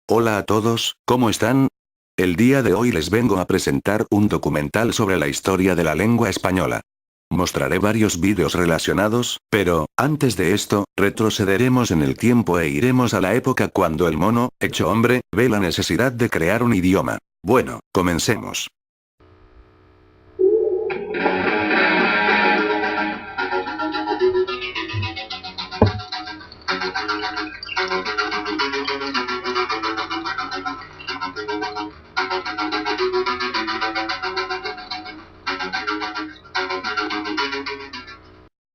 Hola a todos, ¿cómo están? El día de hoy les vengo a presentar un documental sobre la historia de la lengua española. Mostraré varios vídeos relacionados, pero, antes de esto, retrocederemos en el tiempo e iremos a la época cuando el mono, hecho hombre, ve la necesidad de crear un idioma. Bueno, comencemos.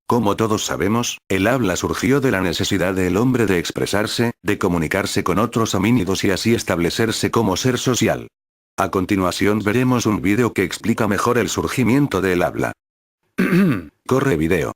Como todos sabemos, el habla surgió de la necesidad del hombre de expresarse, de comunicarse con otros homínidos y así establecerse como ser social. A continuación veremos un vídeo que explica mejor el surgimiento del habla. Corre video.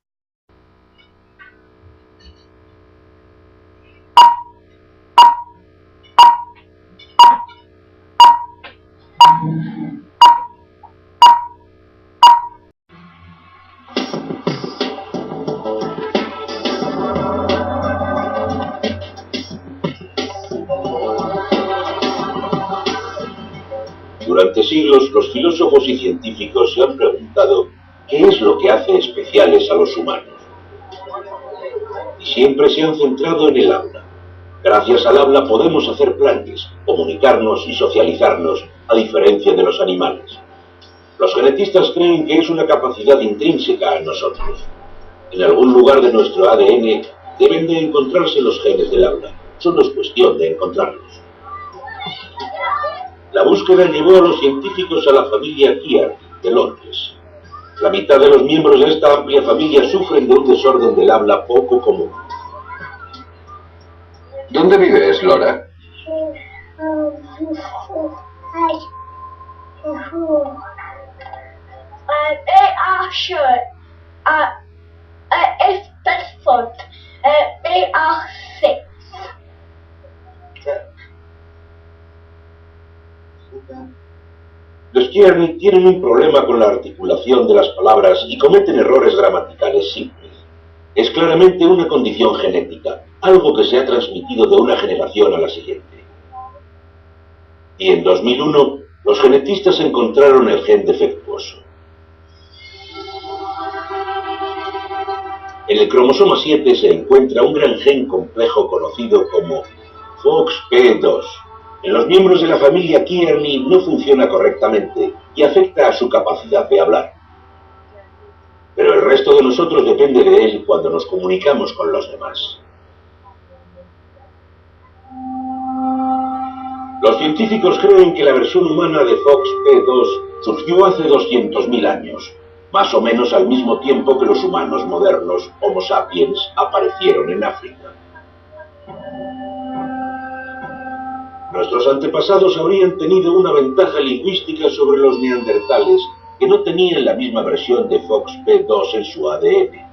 Durante siglos, los filósofos y científicos se han preguntado qué es lo que hace especiales a los humanos. Y siempre se han centrado en el habla. Gracias al habla podemos hacer planes, comunicarnos y socializarnos, a diferencia de los animales. Los genetistas creen que es una capacidad intrínseca a nosotros. En algún lugar de nuestro ADN deben de encontrarse los genes del habla. Solo es cuestión de encontrarlos. La búsqueda llevó a los científicos a la familia Chiari, de Londres. La mitad de los miembros de esta amplia familia sufren de un desorden del habla poco común. ¿Dónde vives, Laura? Los Chiari tienen un problema con la articulación de las palabras y cometen errores gramaticales simples. Es claramente una condición genética, algo que se ha transmitido de una generación a la siguiente. Y en 2001, los genetistas encontraron el gen defectuoso. En el cromosoma 7 se encuentra un gran gen complejo conocido como FOXP2. En los miembros de la familia Chiari no funciona correctamente y afecta a su capacidad de hablar. Pero el resto de nosotros depende de él cuando nos comunicamos con los demás. Los científicos creen que la versión humana de FOXP2 surgió hace 200.000 años, más o menos al mismo tiempo que los humanos modernos, Homo sapiens, aparecieron en África. Nuestros antepasados habrían tenido una ventaja lingüística sobre los neandertales, que no tenían la misma versión de FOXP2 en su ADN.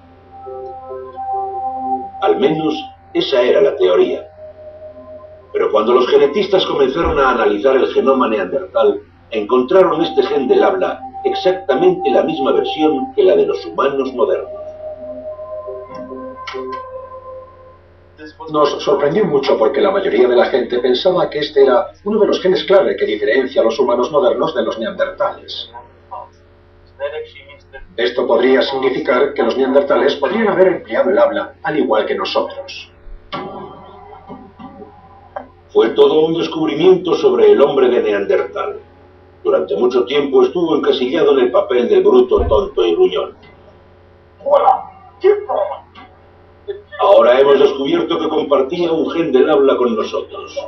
Al menos, esa era la teoría. Pero cuando los genetistas comenzaron a analizar el genoma neandertal, encontraron este gen del habla exactamente la misma versión que la de los humanos modernos. Nos sorprendió mucho porque la mayoría de la gente pensaba que este era uno de los genes clave que diferencia a los humanos modernos de los neandertales. Esto podría significar que los neandertales podrían haber empleado el habla, al igual que nosotros. Fue todo un descubrimiento sobre el hombre de Neandertal. Durante mucho tiempo estuvo encasillado en el papel del bruto, tonto y gruñón. Ahora hemos descubierto que compartía un gen del habla con nosotros.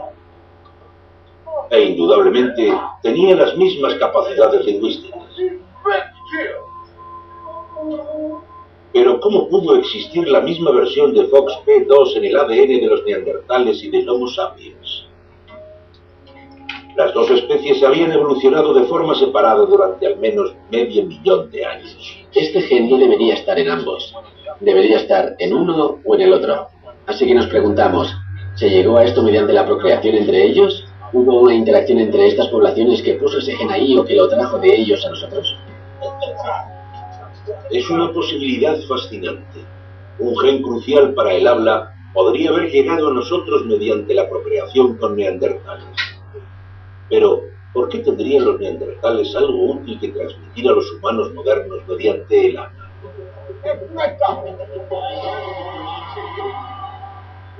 E indudablemente tenía las mismas capacidades lingüísticas. Pero ¿cómo pudo existir la misma versión de FOXP2 en el ADN de los neandertales y del Homo sapiens? Las dos especies habían evolucionado de forma separada durante al menos medio millón de años. Este gen no debería estar en ambos. Debería estar en uno o en el otro. Así que nos preguntamos, ¿se llegó a esto mediante la procreación entre ellos? ¿Hubo una interacción entre estas poblaciones que puso ese gen ahí o que lo trajo de ellos a nosotros? Es una posibilidad fascinante. Un gen crucial para el habla podría haber llegado a nosotros mediante la procreación con neandertales. Pero, ¿por qué tendrían los neandertales algo útil que transmitir a los humanos modernos mediante el habla?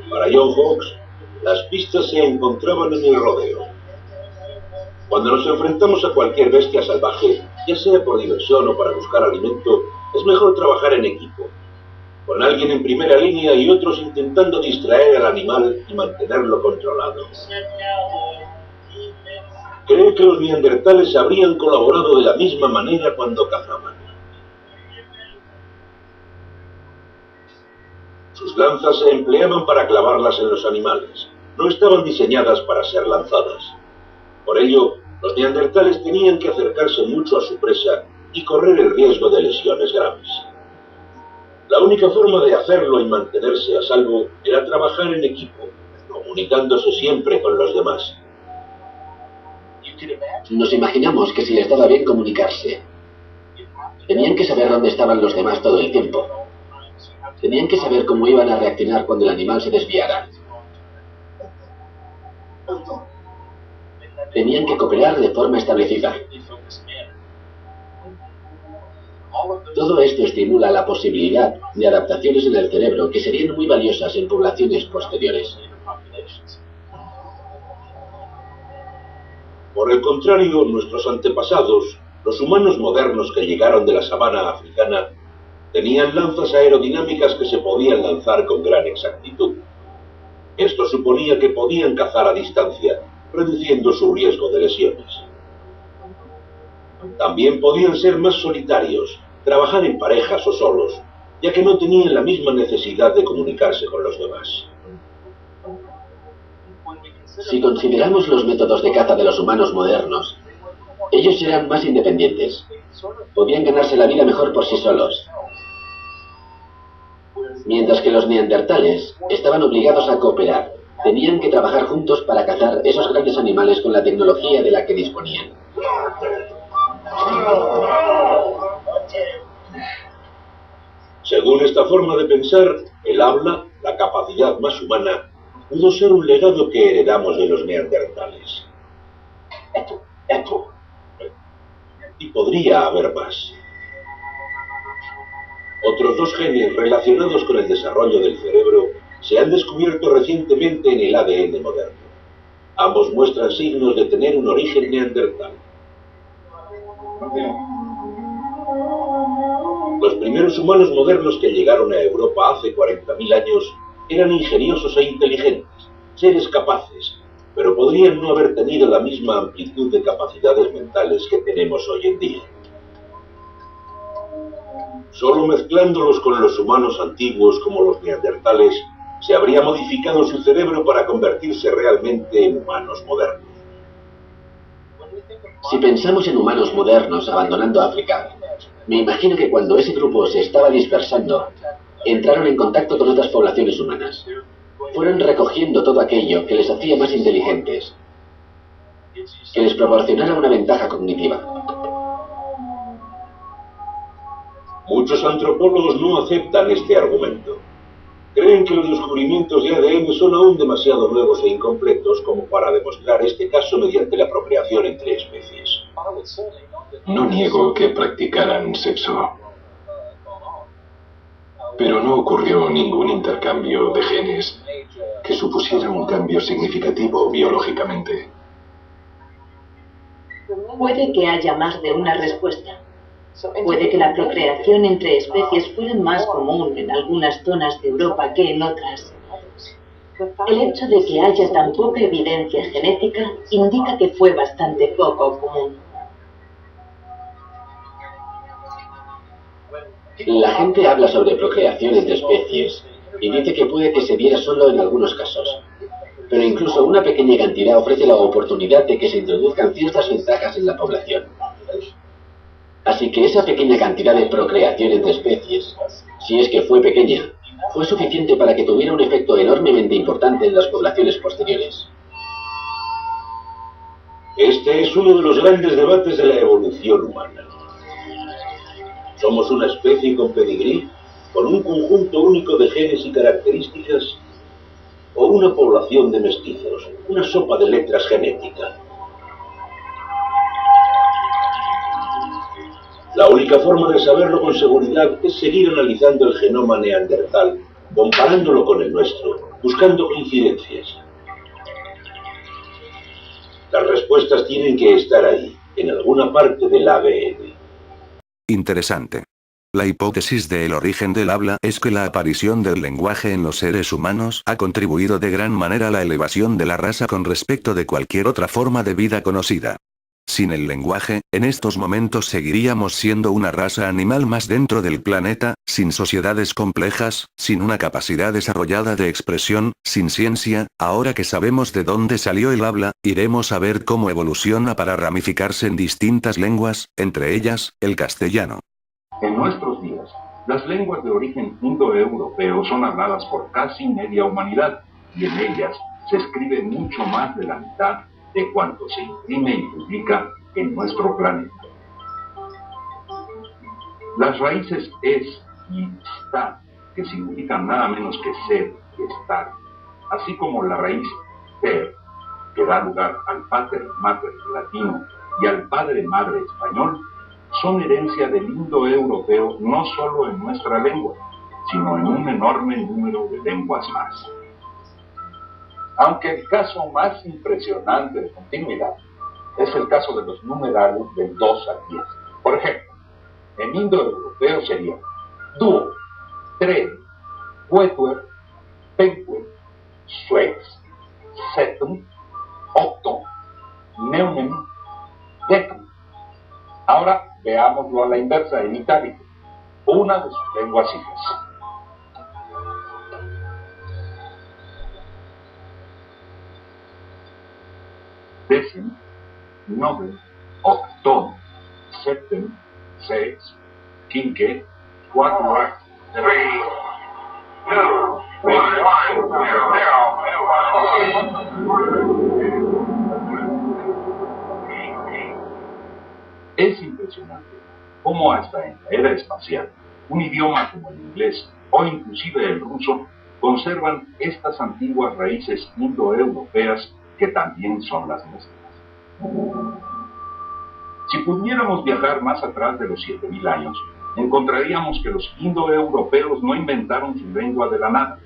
Para John Hawkes, las pistas se encontraban en el rodeo. Cuando nos enfrentamos a cualquier bestia salvaje, ya sea por diversión o para buscar alimento, es mejor trabajar en equipo, con alguien en primera línea y otros intentando distraer al animal y mantenerlo controlado. ¿Cree que los neandertales habrían colaborado de la misma manera cuando cazaban? Sus lanzas se empleaban para clavarlas en los animales. No estaban diseñadas para ser lanzadas. Por ello, los neandertales tenían que acercarse mucho a su presa y correr el riesgo de lesiones graves. La única forma de hacerlo y mantenerse a salvo era trabajar en equipo, comunicándose siempre con los demás. Nos imaginamos que si les daba bien comunicarse, tenían que saber dónde estaban los demás todo el tiempo. Tenían que saber cómo iban a reaccionar cuando el animal se desviara. Tenían que cooperar de forma establecida. Todo esto estimula la posibilidad de adaptaciones en el cerebro que serían muy valiosas en poblaciones posteriores. Por el contrario, nuestros antepasados, los humanos modernos que llegaron de la sabana africana, tenían lanzas aerodinámicas que se podían lanzar con gran exactitud. Esto suponía que podían cazar a distancia, reduciendo su riesgo de lesiones. También podían ser más solitarios, trabajar en parejas o solos, ya que no tenían la misma necesidad de comunicarse con los demás. Si consideramos los métodos de caza de los humanos modernos, ellos eran más independientes. Podían ganarse la vida mejor por sí solos. Mientras que los neandertales estaban obligados a cooperar. Tenían que trabajar juntos para cazar esos grandes animales con la tecnología de la que disponían. Según esta forma de pensar, el habla, la capacidad más humana, pudo ser un legado que heredamos de los neandertales. Y podría haber más. Otros dos genes relacionados con el desarrollo del cerebro se han descubierto recientemente en el ADN moderno. Ambos muestran signos de tener un origen neandertal. Los primeros humanos modernos que llegaron a Europa hace 40.000 años eran ingeniosos e inteligentes, seres capaces, pero podrían no haber tenido la misma amplitud de capacidades mentales que tenemos hoy en día. Solo mezclándolos con los humanos antiguos como los neandertales, se habría modificado su cerebro para convertirse realmente en humanos modernos. Si pensamos en humanos modernos abandonando África, me imagino que cuando ese grupo se estaba dispersando, entraron en contacto con otras poblaciones humanas. Fueron recogiendo todo aquello que les hacía más inteligentes, que les proporcionara una ventaja cognitiva. Muchos antropólogos no aceptan este argumento. Creen que los descubrimientos de ADN son aún demasiado nuevos e incompletos como para demostrar este caso mediante la procreación entre especies. No niego que practicaran sexo, pero no ocurrió ningún intercambio de genes que supusiera un cambio significativo biológicamente. Puede que haya más de una respuesta. Puede que la procreación entre especies fuera más común en algunas zonas de Europa que en otras. El hecho de que haya tan poca evidencia genética indica que fue bastante poco común. La gente habla sobre procreación entre especies y dice que puede que se diera solo en algunos casos. Pero incluso una pequeña cantidad ofrece la oportunidad de que se introduzcan ciertas ventajas en la población. Así que esa pequeña cantidad de procreación entre especies, si es que fue pequeña, fue suficiente para que tuviera un efecto enormemente importante en las poblaciones posteriores. Este es uno de los grandes debates de la evolución humana. ¿Somos una especie con pedigrí, con un conjunto único de genes y características? una población de mestizos, una sopa de letras genética. La única forma de saberlo con seguridad es seguir analizando el genoma neandertal, comparándolo con el nuestro, buscando coincidencias. Las respuestas tienen que estar ahí, en alguna parte del ADN. Interesante. La hipótesis del origen del habla es que la aparición del lenguaje en los seres humanos ha contribuido de gran manera a la elevación de la raza con respecto de cualquier otra forma de vida conocida. Sin el lenguaje, en estos momentos seguiríamos siendo una raza animal más dentro del planeta, sin sociedades complejas, sin una capacidad desarrollada de expresión, sin ciencia. Ahora que sabemos de dónde salió el habla, iremos a ver cómo evoluciona para ramificarse en distintas lenguas, entre ellas, el castellano. En nuestros días, las lenguas de origen indoeuropeo son habladas por casi media humanidad, y en ellas se escribe mucho más de la mitad de cuanto se imprime y publica en nuestro planeta. Las raíces es y está, que significan nada menos que ser y estar, así como la raíz ter, que da lugar al pater mater latino y al padre madre español, son herencia del indoeuropeo no solo en nuestra lengua, sino en un enorme número de lenguas más. Aunque el caso más impresionante de continuidad es el caso de los numerales del 2 al 10. Por ejemplo, en indoeuropeo sería duo, tre, quetuor, penque, suex, septum, octo, neunem, decum. Ahora veámoslo a la inversa en itálico, una de sus lenguas hijas. Decim, novem, octom, septem, sex, quinque, quatuor, 3, 2, 1, 0. Es impresionante cómo hasta en la era espacial, un idioma como el inglés o inclusive el ruso conservan estas antiguas raíces indoeuropeas que también son las nuestras. Si pudiéramos viajar más atrás de los 7000 años, encontraríamos que los indoeuropeos no inventaron su lengua de la nada.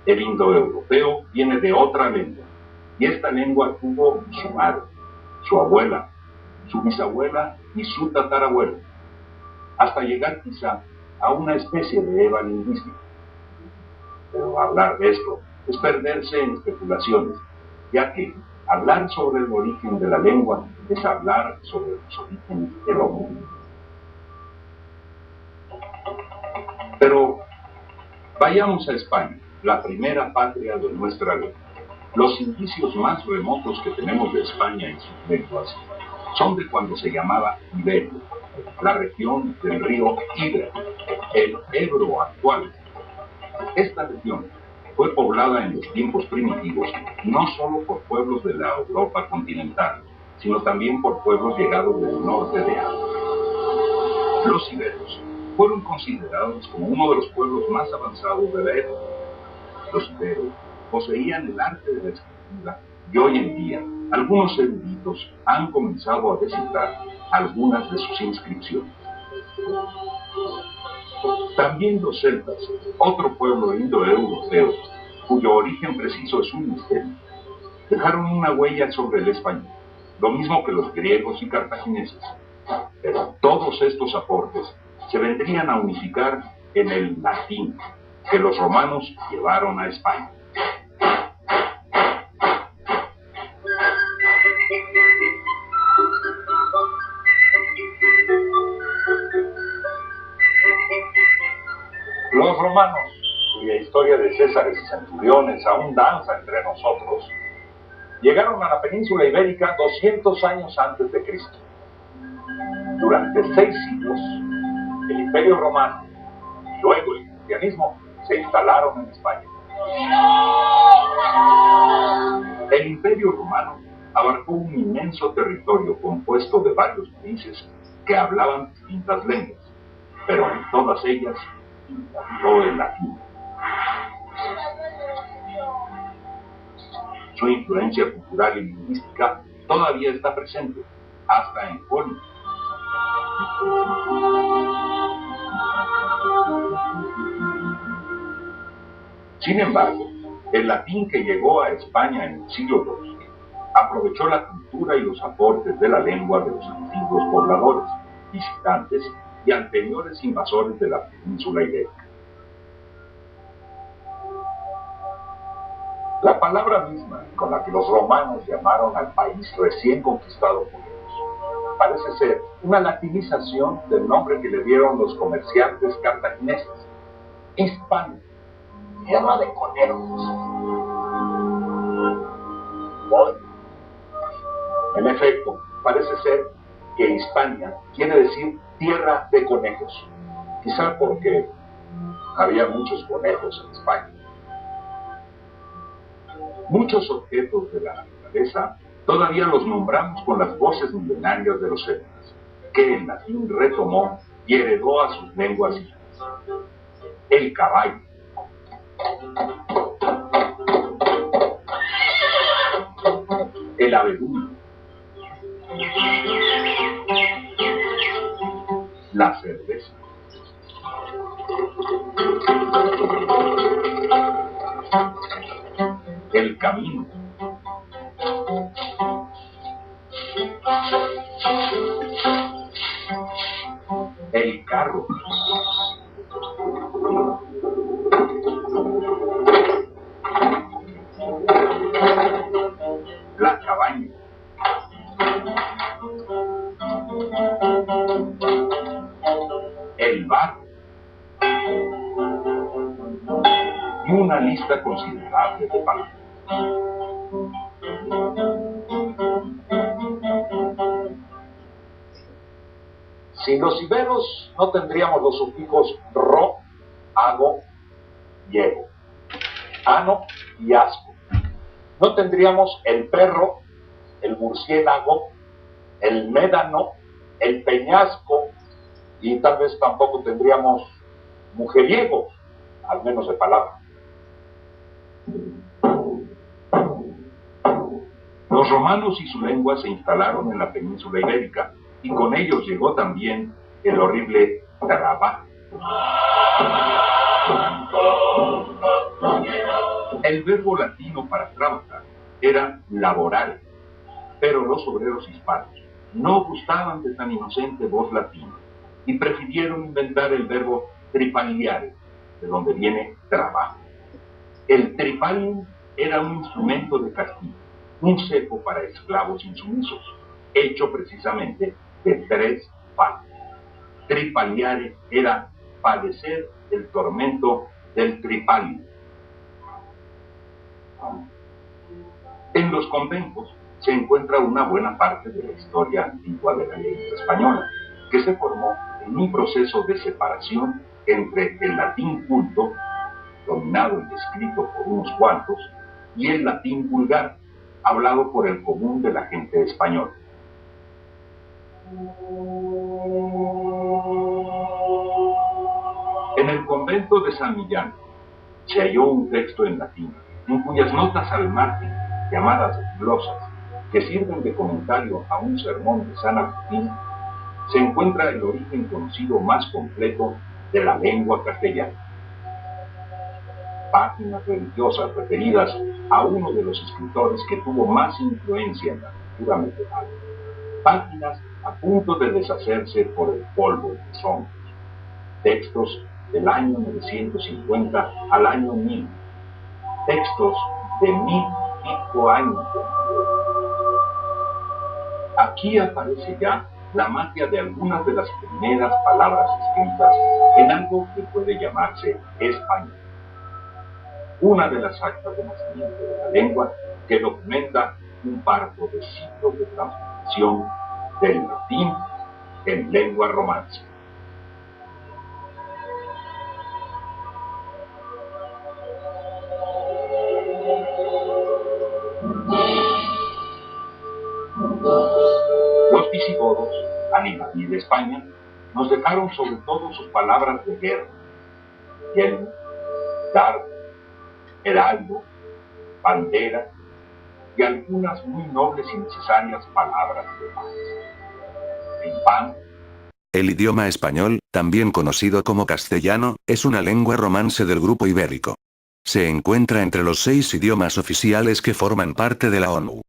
El indoeuropeo viene de otra lengua, y esta lengua tuvo su madre, su abuela, su bisabuela y su tatarabuela, hasta llegar quizá a una especie de Eva lingüística. Pero hablar de esto es perderse en especulaciones, ya que hablar sobre el origen de la lengua es hablar sobre los orígenes del hombre. Pero vayamos a España, la primera patria de nuestra lengua. Los indicios más remotos que tenemos de España en sus lenguas son de cuando se llamaba Iberia, la región del río Iber, el Ebro actual. Esta región fue poblada en los tiempos primitivos no solo por pueblos de la Europa continental, sino también por pueblos llegados del norte de África. Los iberos fueron considerados como uno de los pueblos más avanzados de la época. Los iberos poseían el arte de la escritura y hoy en día algunos eruditos han comenzado a descifrar algunas de sus inscripciones. También los celtas, otro pueblo indoeuropeo, cuyo origen preciso es un misterio, dejaron una huella sobre el español, lo mismo que los griegos y cartagineses. Pero todos estos aportes se vendrían a unificar en el latín, que los romanos llevaron a España. Los romanos, cuya historia de césares y centuriones aún danza entre nosotros, llegaron a la península ibérica 200 años antes de Cristo. Durante 6 siglos, el Imperio Romano y luego el cristianismo se instalaron en España. El Imperio Romano abarcó un inmenso territorio compuesto de varios países que hablaban distintas lenguas, pero en todas ellas imperó el latín. Su influencia cultural y lingüística todavía está presente, hasta en Hollywood. Sin embargo, el latín que llegó a España en el siglo II aprovechó la cultura y los aportes de la lengua de los antiguos pobladores, visitantes y anteriores invasores de la península ibérica. La palabra misma con la que los romanos llamaron al país recién conquistado por ellos parece ser una latinización del nombre que le dieron los comerciantes cartagineses: Hispania, tierra de conejos. En efecto, parece ser que Hispania quiere decir tierra de conejos, quizá porque había muchos conejos en España. Muchos objetos de la naturaleza todavía los nombramos con las voces milenarias de los celtas, que el latín retomó y heredó a sus lenguas hijas. El caballo, el abedul, la cerveza, el camino, el carro, la cabaña, el bar y una lista considerable de palabras. Sin los iberos no tendríamos los sufijos ro, ago y ego, ano y asco. No tendríamos el perro, el murciélago, el médano, el peñasco, y tal vez tampoco tendríamos mujeriego, al menos de palabra. Los romanos y su lengua se instalaron en la península ibérica, y con ellos llegó también el horrible trabajo. El verbo latino para trabajar era laborare, pero los obreros hispanos no gustaban de tan inocente voz latina y prefirieron inventar el verbo tripaliare, de donde viene trabajo. El tripalium era un instrumento de castigo, un cepo para esclavos insumisos, hecho precisamente de 3 palos. Tripaliare era padecer el tormento del tripalium. En los conventos se encuentra una buena parte de la historia antigua de la lengua española, que se formó en un proceso de separación entre el latín culto, dominado y escrito por unos cuantos, y el latín vulgar, hablado por el común de la gente española. En el convento de San Millán se halló un texto en latín, en cuyas notas al margen, llamadas glosas, que sirven de comentario a un sermón de San Agustín, se encuentra el origen conocido más completo de la lengua castellana. Páginas religiosas referidas a uno de los escritores que tuvo más influencia en la cultura medieval. Páginas a punto de deshacerse por el polvo de los hongos. Textos del año 950 al año 1000. Textos de 1000 y pico años. Aquí aparece ya la magia de algunas de las primeras palabras escritas en algo que puede llamarse español. Una de las actas de nacimiento de la lengua que documenta un parto de siglos de transformación del latín en lengua romance. Los visigodos, al invadir España, nos dejaron sobre todo sus palabras de guerra: yelmo, dardo, heraldo, bandera, y algunas muy nobles y necesarias palabras de paz. El pan. El idioma español, también conocido como castellano, es una lengua romance del grupo ibérico. Se encuentra entre los 6 idiomas oficiales que forman parte de la ONU.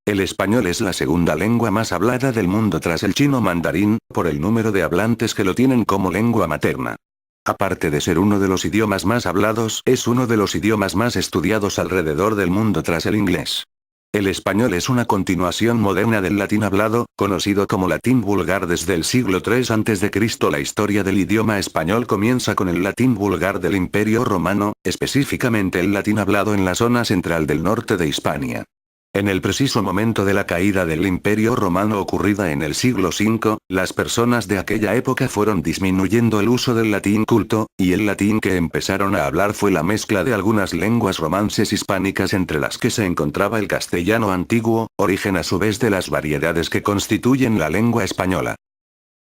El español es la segunda lengua más hablada del mundo tras el chino mandarín, por el número de hablantes que lo tienen como lengua materna. Aparte de ser uno de los idiomas más hablados, es uno de los idiomas más estudiados alrededor del mundo tras el inglés. El español es una continuación moderna del latín hablado, conocido como latín vulgar desde el siglo III a.C. La historia del idioma español comienza con el latín vulgar del Imperio Romano, específicamente el latín hablado en la zona central del norte de Hispania. En el preciso momento de la caída del Imperio Romano ocurrida en el siglo V, las personas de aquella época fueron disminuyendo el uso del latín culto, y el latín que empezaron a hablar fue la mezcla de algunas lenguas romances hispánicas entre las que se encontraba el castellano antiguo, origen a su vez de las variedades que constituyen la lengua española.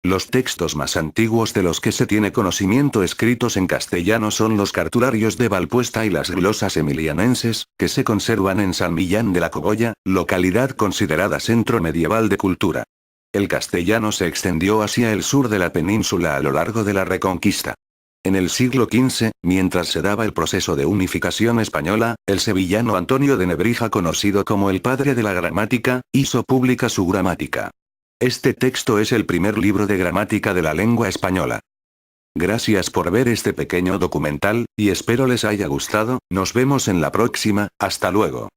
Los textos más antiguos de los que se tiene conocimiento escritos en castellano son los cartularios de Valpuesta y las glosas emilianenses, que se conservan en San Millán de la Cogolla, localidad considerada centro medieval de cultura. El castellano se extendió hacia el sur de la península a lo largo de la Reconquista. En el siglo XV, mientras se daba el proceso de unificación española, el sevillano Antonio de Nebrija, conocido como el padre de la gramática, hizo pública su gramática. Este texto es el primer libro de gramática de la lengua española. Gracias por ver este pequeño documental, y espero les haya gustado. Nos vemos en la próxima, hasta luego.